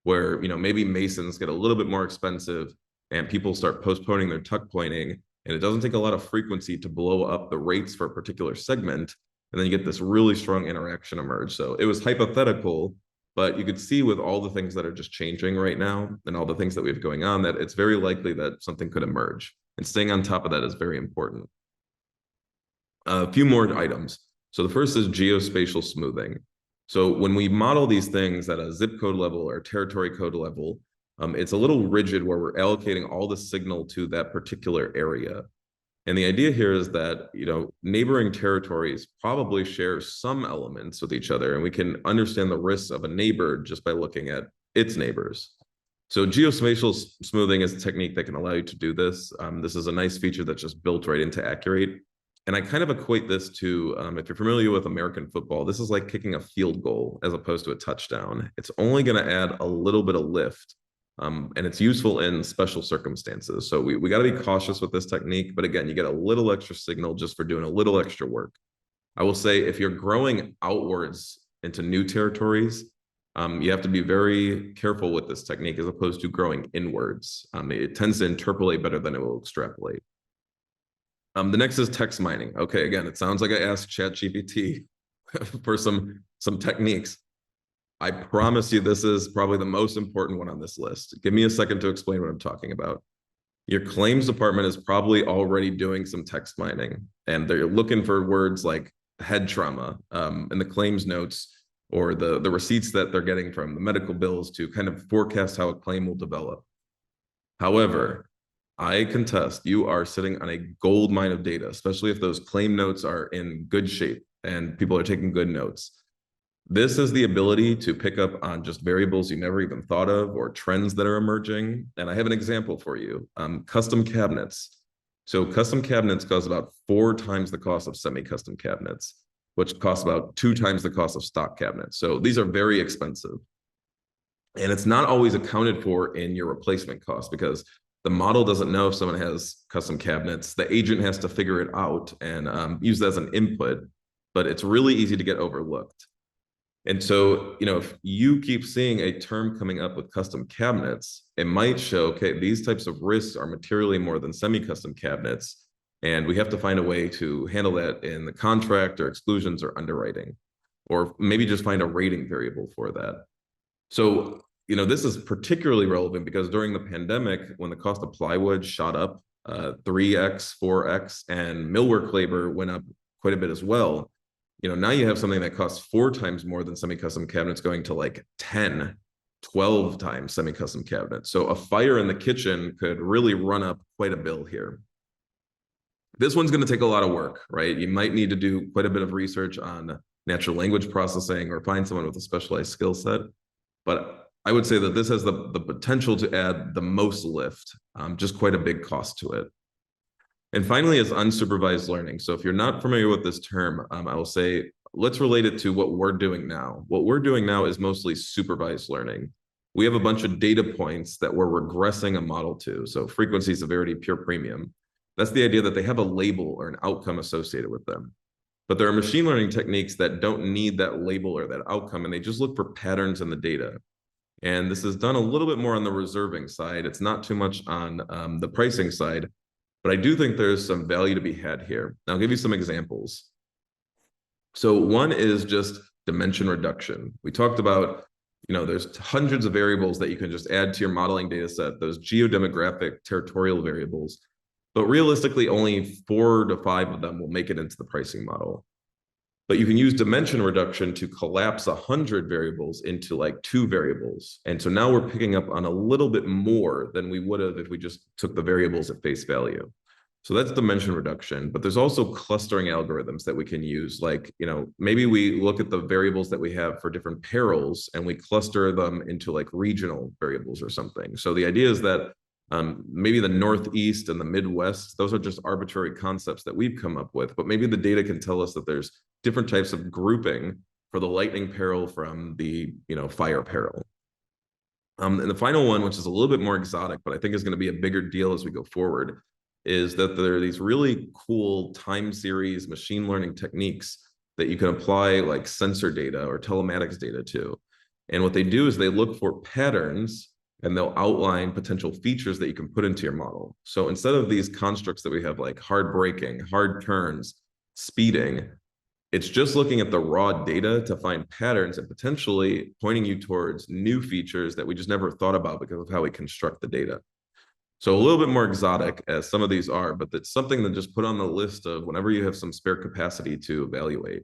where maybe masons get a little bit more expensive and people start postponing their tuck pointing. And it doesn't take a lot of frequency to blow up the rates for a particular segment. And then you get this really strong interaction emerge. So it was hypothetical, but you could see with all the things that are just changing right now and all the things that we have going on, that it's very likely that something could emerge. And staying on top of that is very important. A few more items. So the first is geospatial smoothing. So when we model these things at a zip code level or territory code level, it's a little rigid where we're allocating all the signal to that particular area. And the idea here is that, neighboring territories probably share some elements with each other, and we can understand the risks of a neighbor just by looking at its neighbors. So geospatial smoothing is a technique that can allow you to do this. This is a nice feature that's just built right into Akur8. And I kind of equate this to, if you're familiar with American football, this is like kicking a field goal as opposed to a touchdown. It's only going to add a little bit of lift, and it's useful in special circumstances. So we got to be cautious with this technique. But again, you get a little extra signal just for doing a little extra work. I will say if you're growing outwards into new territories, you have to be very careful with this technique as opposed to growing inwards. It tends to interpolate better than it will extrapolate. The next is text mining. Okay, again, it sounds like I asked ChatGPT for some techniques. I promise you this is probably the most important one on this list. Give me a second to explain what I'm talking about. Your claims department is probably already doing some text mining, and they're looking for words like head trauma in the claims notes or the receipts that they're getting from the medical bills to kind of forecast how a claim will develop. However, I contest you are sitting on a gold mine of data, especially if those claim notes are in good shape and people are taking good notes. This is the ability to pick up on just variables you never even thought of or trends that are emerging. And I have an example for you. Custom cabinets. So custom cabinets cost about 4 times the cost of semi-custom cabinets, which costs about 2 times the cost of stock cabinets. So these are very expensive. And it's not always accounted for in your replacement cost because the model doesn't know if someone has custom cabinets. The agent has to figure it out and use that as an input, but it's really easy to get overlooked. And so, if you keep seeing a term coming up with custom cabinets, it might show, okay, these types of risks are materially more than semi-custom cabinets. And we have to find a way to handle that in the contract or exclusions or underwriting, or maybe just find a rating variable for that. So, this is particularly relevant because during the pandemic, when the cost of plywood shot up 3x, 4x, and millwork labor went up quite a bit as well, now you have something that costs 4 times more than semi-custom cabinets going to like 10, 12 times semi-custom cabinets. So a fire in the kitchen could really run up quite a bill here. This one's going to take a lot of work, right? You might need to do quite a bit of research on natural language processing or find someone with a specialized skill set. But I would say that this has the potential to add the most lift, just quite a big cost to it. And finally is unsupervised learning. So if you're not familiar with this term, I will say, let's relate it to what we're doing now. What we're doing now is mostly supervised learning. We have a bunch of data points that we're regressing a model to. So frequency, severity, pure premium. That's the idea that they have a label or an outcome associated with them. But there are machine learning techniques that don't need that label or that outcome, and they just look for patterns in the data. And this is done a little bit more on the reserving side. It's not too much on the pricing side, but I do think there's some value to be had here. I'll give you some examples. So one is just dimension reduction. We talked about, there's hundreds of variables that you can just add to your modeling data set, those geodemographic territorial variables, but realistically only 4 to 5 of them will make it into the pricing model. But you can use dimension reduction to collapse 100 variables into like 2 variables. And so now we're picking up on a little bit more than we would have if we just took the variables at face value. So that's dimension reduction, but there's also clustering algorithms that we can use. Like, maybe we look at the variables that we have for different perils and we cluster them into like regional variables or something. So the idea is that maybe the Northeast and the Midwest, those are just arbitrary concepts that we've come up with, but maybe the data can tell us that there's different types of grouping for the lightning peril from the fire peril. And the final one, which is a little bit more exotic, but I think is going to be a bigger deal as we go forward, is that there are these really cool time series machine learning techniques that you can apply like sensor data or telematics data to. And what they do is they look for patterns and they'll outline potential features that you can put into your model. So instead of these constructs that we have like hard braking, hard turns, speeding, it's just looking at the raw data to find patterns and potentially pointing you towards new features that we just never thought about because of how we construct the data. So a little bit more exotic as some of these are, but it's something to just put on the list of whenever you have some spare capacity to evaluate.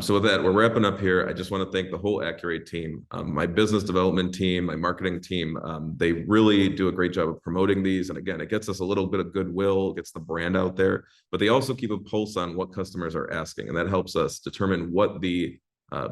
So with that, we're wrapping up here. I just want to thank the whole Akur8 team, my business development team, my marketing team. They really do a great job of promoting these. And again, it gets us a little bit of goodwill, gets the brand out there, but they also keep a pulse on what customers are asking. And that helps us determine what the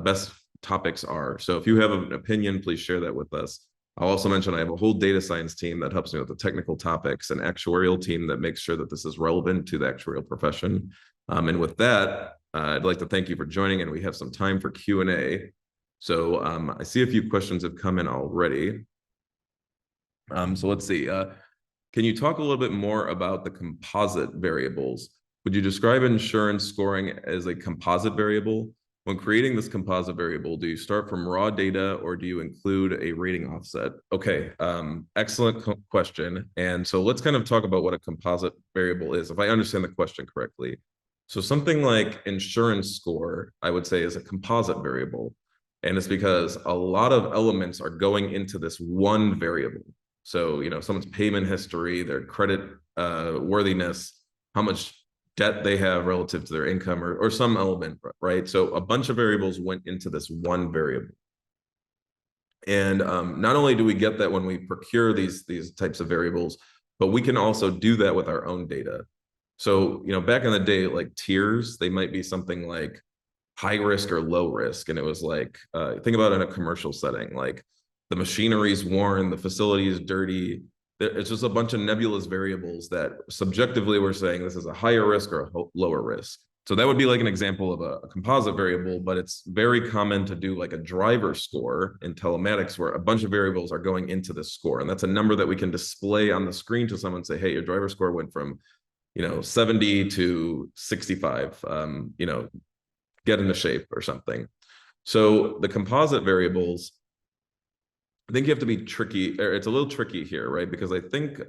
best topics are. So if you have an opinion, please share that with us. I'll also mention I have a whole data science team that helps me with the technical topics, an actuarial team that makes sure that this is relevant to the actuarial profession. And with that, I'd like to thank you for joining, and we have some time for Q&A. So I see a few questions have come in already. So let's see. Can you talk a little bit more about the composite variables? Would you describe insurance scoring as a composite variable? When creating this composite variable, do you start from raw data or do you include a rating offset? Okay, excellent question. And so let's kind of talk about what a composite variable is, if I understand the question correctly. So something like insurance score, I would say, is a composite variable. And it's because a lot of elements are going into this one variable. So, someone's payment history, their credit worthiness, how much debt they have relative to their income, or some element, right? So a bunch of variables went into this one variable. And not only do we get that when we procure these types of variables, but we can also do that with our own data. So, back in the day, like tiers, they might be something like high risk or low risk. And it was like, think about it in a commercial setting, like the machinery's worn, the facility is dirty. It's just a bunch of nebulous variables that subjectively we're saying this is a higher risk or a lower risk. So that would be like an example of a composite variable, but it's very common to do like a driver score in telematics where a bunch of variables are going into this score. And that's a number that we can display on the screen to someone, say, hey, your driver score went from 70 to 65, get into shape or something. So the composite variables, I think you have to be tricky, or it's a little tricky here, right? Because I think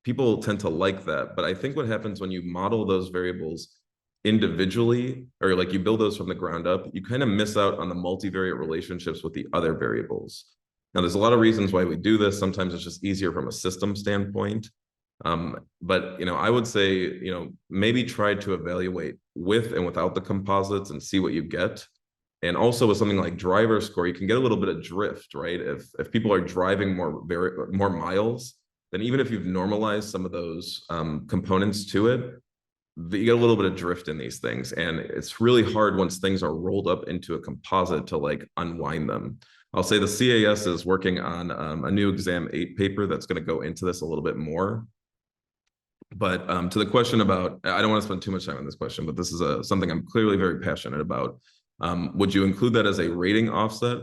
people tend to like that, but I think what happens when you model those variables individually, or like you build those from the ground up, you kind of miss out on the multivariate relationships with the other variables. Now, there's a lot of reasons why we do this. Sometimes it's just easier from a system standpoint. But I would say, maybe try to evaluate with and without the composites and see what you get. And also with something like driver score, you can get a little bit of drift, right? If people are driving more miles, then even if you've normalized some of those components to it, you get a little bit of drift in these things. And it's really hard once things are rolled up into a composite to like unwind them. I'll say the CAS is working on a new exam 8 paper that's going to go into this a little bit more. But to the question about, I don't want to spend too much time on this question, but this is something I'm clearly very passionate about. Would you include that as a rating offset?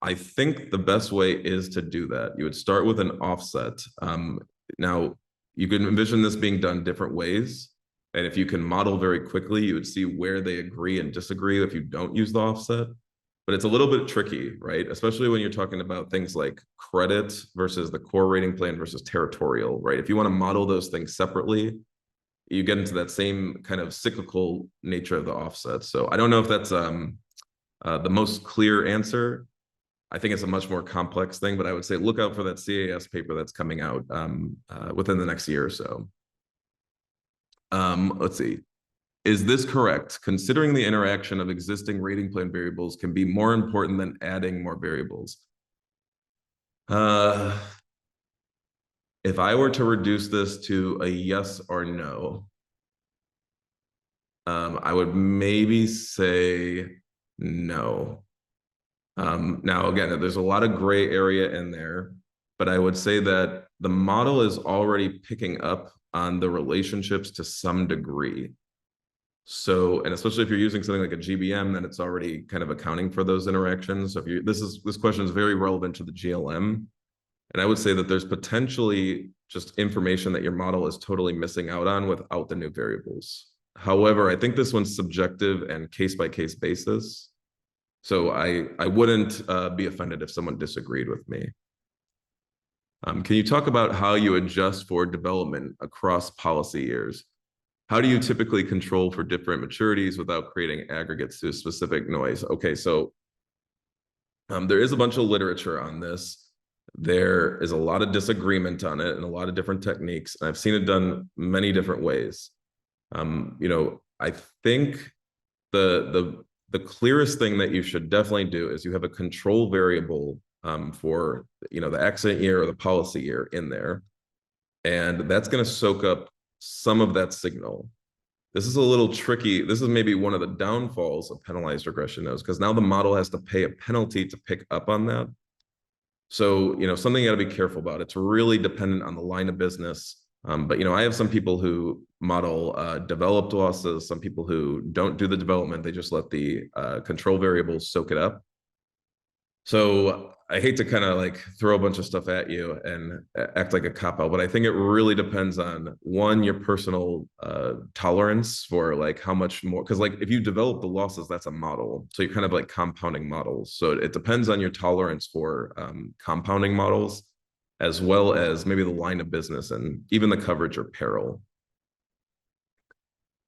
I think the best way is to do that. You would start with an offset. Now, you can envision this being done different ways. And if you can model very quickly, you would see where they agree and disagree if you don't use the offset. But it's a little bit tricky, right? Especially when you're talking about things like credit versus the core rating plan versus territorial, right? If you want to model those things separately, you get into that same kind of cyclical nature of the offset. So I don't know if that's the most clear answer. I think it's a much more complex thing, but I would say look out for that CAS paper that's coming out within the next year or so. Let's see. Is this correct? Considering the interaction of existing rating plan variables can be more important than adding more variables. If I were to reduce this to a yes or no, I would maybe say no. Now, again, there's a lot of gray area in there, but I would say that the model is already picking up on the relationships to some degree. So, and especially if you're using something like a GBM, then it's already kind of accounting for those interactions. So if you, this question is very relevant to the GLM. And I would say that there's potentially just information that your model is totally missing out on without the new variables. However, I think this one's subjective and case-by-case basis. So I wouldn't be offended if someone disagreed with me. Can you talk about how you adjust for development across policy years? How do you typically control for different maturities without creating aggregates to specific noise? Okay, so there is a bunch of literature on this. There is a lot of disagreement on it and a lot of different techniques. I've seen it done many different ways. I think the clearest thing that you should definitely do is you have a control variable for the accident year or the policy year in there, and that's going to soak up some of that signal. This is a little tricky. This is maybe one of the downfalls of penalized regression nodes, because now the model has to pay a penalty to pick up on that. So, something you got to be careful about. It's really dependent on the line of business. But, I have some people who model developed losses, some people who don't do the development. They just let the control variables soak it up. So I hate to kind of like throw a bunch of stuff at you and act like a cop out, but I think it really depends on one, your personal tolerance for like how much more, because like if you develop the losses, that's a model. So you're kind of like compounding models. So it depends on your tolerance for compounding models, as well as maybe the line of business and even the coverage or peril.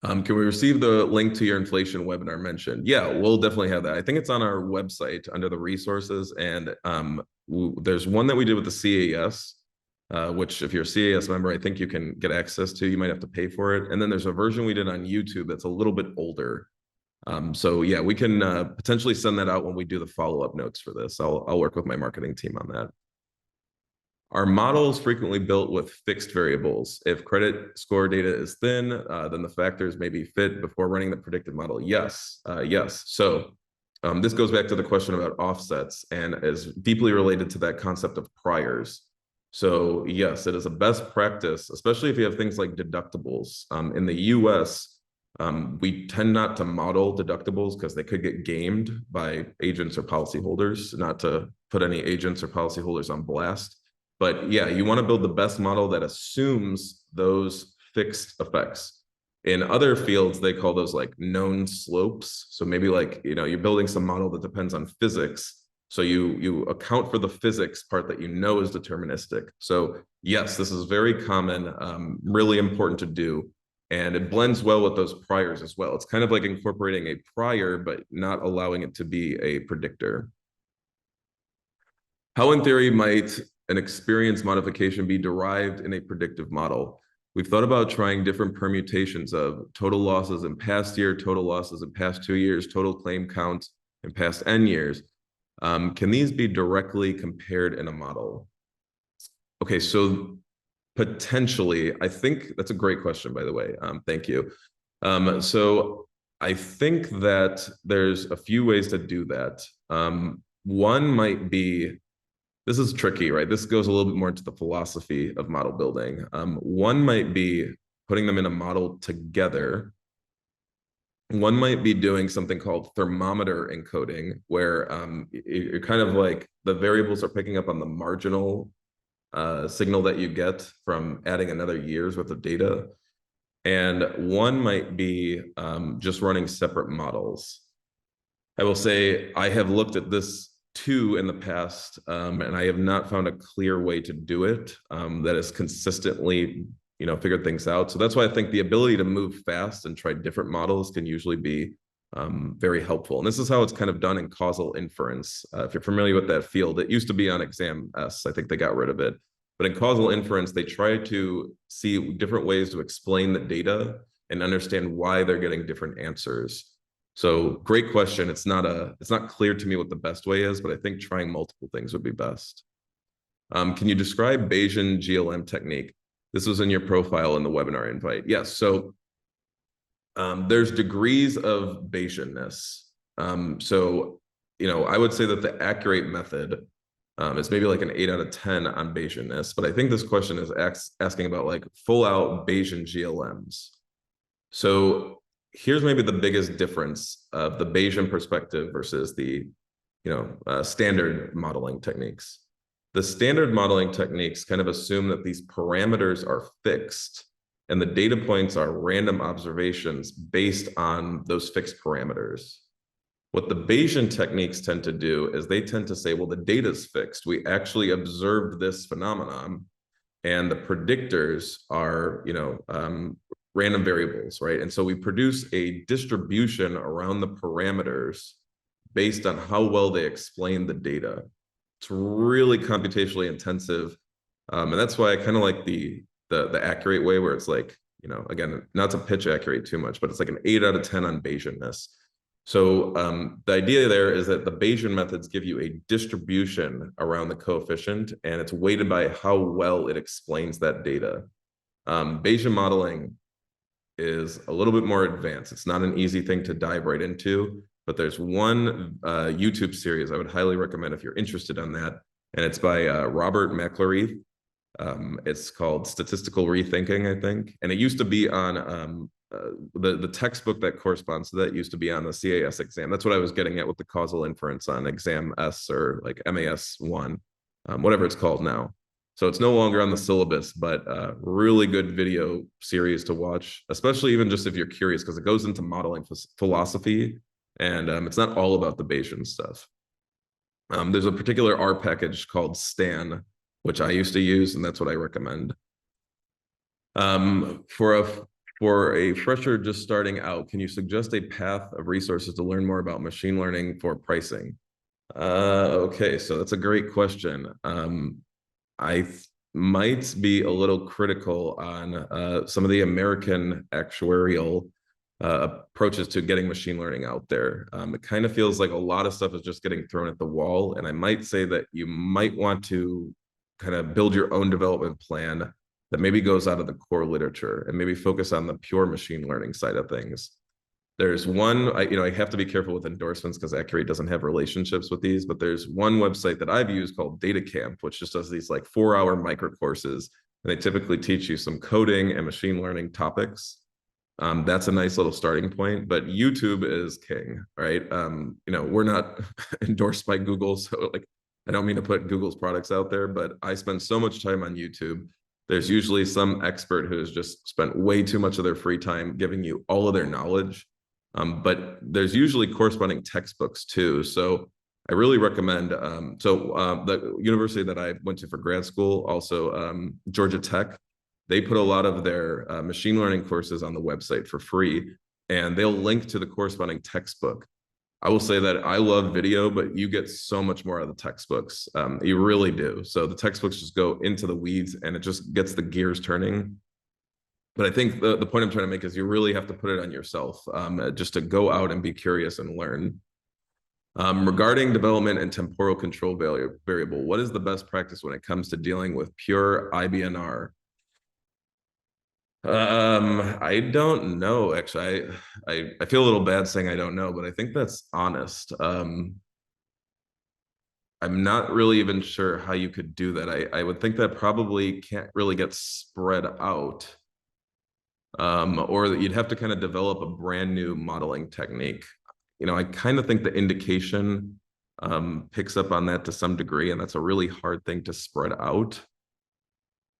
Can we receive the link to your inflation webinar mentioned? Yeah, we'll definitely have that. I think it's on our website under the resources, and there's one that we did with the CAS, which if you're a CAS member, I think you can get access to. You might have to pay for it. And then there's a version we did on YouTube that's a little bit older. So yeah, we can potentially send that out when we do the follow-up notes for this. I'll work with my marketing team on that. Are models frequently built with fixed variables? If credit score data is thin, then the factors may be fit before running the predictive model. Yes, yes. So this goes back to the question about offsets and is deeply related to that concept of priors. So yes, it is a best practice, especially if you have things like deductibles. In the US, we tend not to model deductibles because they could get gamed by agents or policyholders, not to put any agents or policyholders on blast. But yeah, you want to build the best model that assumes those fixed effects. In other fields, they call those like known slopes. So maybe like, you're building some model that depends on physics. So you account for the physics part that is deterministic. So yes, this is very common, really important to do. And it blends well with those priors as well. It's kind of like incorporating a prior, but not allowing it to be a predictor. How in theory might an experience modification be derived in a predictive model? We've thought about trying different permutations of total losses in past year, total losses in past 2 years, total claim count in past N years. Can these be directly compared in a model? Okay, so potentially, I think that's a great question, by the way. Thank you. So I think that there's a few ways to do that. One might be, this is tricky, right? This goes a little bit more into the philosophy of model building. One might be putting them in a model together. One might be doing something called thermometer encoding, where you're kind of like the variables are picking up on the marginal signal that you get from adding another year's worth of data. And one might be just running separate models. I will say I have looked at this too in the past, and I have not found a clear way to do it that has consistently, figured things out. So that's why I think the ability to move fast and try different models can usually be very helpful. And this is how it's kind of done in causal inference. If you're familiar with that field, it used to be on exam S. I think they got rid of it. But in causal inference, they try to see different ways to explain the data and understand why they're getting different answers. So great question. It's not clear to me what the best way is, but I think trying multiple things would be best. Can you describe Bayesian GLM technique? This was in your profile in the webinar invite. Yes. So there's degrees of Bayesianness. So I would say that the Akur8 method is maybe like an 8 out of 10 on Bayesianness, but I think this question is asking about like full out Bayesian GLMs. So here's maybe the biggest difference of the Bayesian perspective versus the standard modeling techniques. The standard modeling techniques kind of assume that these parameters are fixed and the data points are random observations based on those fixed parameters. What the Bayesian techniques tend to do is they tend to say, well, the data is fixed. We actually observed this phenomenon and the predictors are, random variables, right? And so we produce a distribution around the parameters based on how well they explain the data. It's really computationally intensive. And that's why I kind of like the Akur8 way, where it's like, again, not to pitch Akur8 too much, but it's like an 8 out of 10 on Bayesianness. So the idea there is that the Bayesian methods give you a distribution around the coefficient, and it's weighted by how well it explains that data. Bayesian modeling is a little bit more advanced. It's not an easy thing to dive right into, but there's one YouTube series I would highly recommend if you're interested in that. and it's by Robert McLaury. It's called Statistical Rethinking, I think, and it used to be on the textbook that corresponds to that used to be on the CAS exam. That's what I was getting at with the causal inference on exam S or like MAS 1, whatever it's called now. So it's no longer on the syllabus, but really good video series to watch, especially even just if you're curious, because it goes into modeling philosophy, and it's not all about the Bayesian stuff. There's a particular R package called Stan, which I used to use, and that's what I recommend. For a fresher just starting out, can you suggest a path of resources to learn more about machine learning for pricing? Okay, so that's a great question. I might be a little critical on some of the American actuarial approaches to getting machine learning out there. It kind of feels like a lot of stuff is just getting thrown at the wall, and I might say that you might want to kind of build your own development plan that maybe goes out of the core literature and maybe focus on the pure machine learning side of things. There's one, I have to be careful with endorsements because Akur8 doesn't have relationships with these, but there's one website that I've used called Data Camp, which just does these like 4-hour micro courses. And they typically teach you some coding and machine learning topics. That's a nice little starting point, but YouTube is king, right? We're not endorsed by Google, so like, I don't mean to put Google's products out there, but I spend so much time on YouTube. There's usually some expert who has just spent way too much of their free time giving you all of their knowledge. But there's usually corresponding textbooks too. So I really recommend, the university that I went to for grad school, also Georgia Tech, they put a lot of their machine learning courses on the website for free, and they'll link to the corresponding textbook. I will say that I love video, but you get so much more out of the textbooks. You really do. So the textbooks just go into the weeds and it just gets the gears turning. But I think the point I'm trying to make is you really have to put it on yourself, just to go out and be curious and learn. Regarding development and temporal control variable, what is the best practice when it comes to dealing with pure IBNR? I don't know, actually. I feel a little bad saying I don't know, but I think that's honest. I'm not really even sure how you could do that. I would think that probably can't really get spread out. Or that you'd have to kind of develop a brand new modeling technique. I kind of think the indication picks up on that to some degree, and that's a really hard thing to spread out.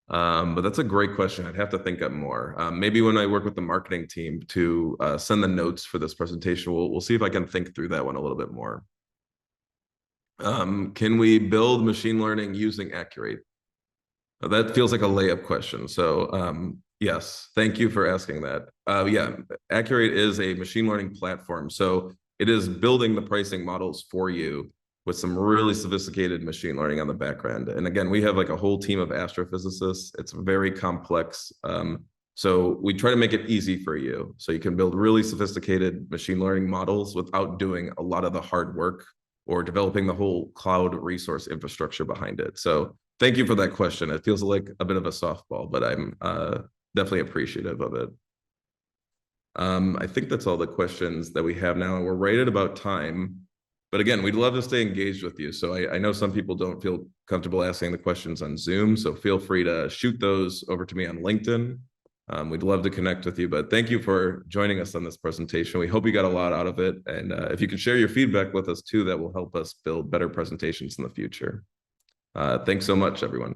But that's a great question. I'd have to think up more. Maybe when I work with the marketing team to send the notes for this presentation, we'll see if I can think through that one a little bit more. Can we build machine learning using Akur8? That feels like a layup question. So yes, thank you for asking that. Yeah, Akur8 is a machine learning platform. So it is building the pricing models for you with some really sophisticated machine learning on the background. And again, we have like a whole team of astrophysicists. It's very complex. So we try to make it easy for you. So you can build really sophisticated machine learning models without doing a lot of the hard work or developing the whole cloud resource infrastructure behind it. So thank you for that question. It feels like a bit of a softball, but I'm definitely appreciative of it. I think that's all the questions that we have now, and we're right at about time. But again, we'd love to stay engaged with you. So I know some people don't feel comfortable asking the questions on Zoom, so feel free to shoot those over to me on LinkedIn. We'd love to connect with you, but thank you for joining us on this presentation. We hope you got a lot out of it. And if you can share your feedback with us too, that will help us build better presentations in the future. Thanks so much, everyone.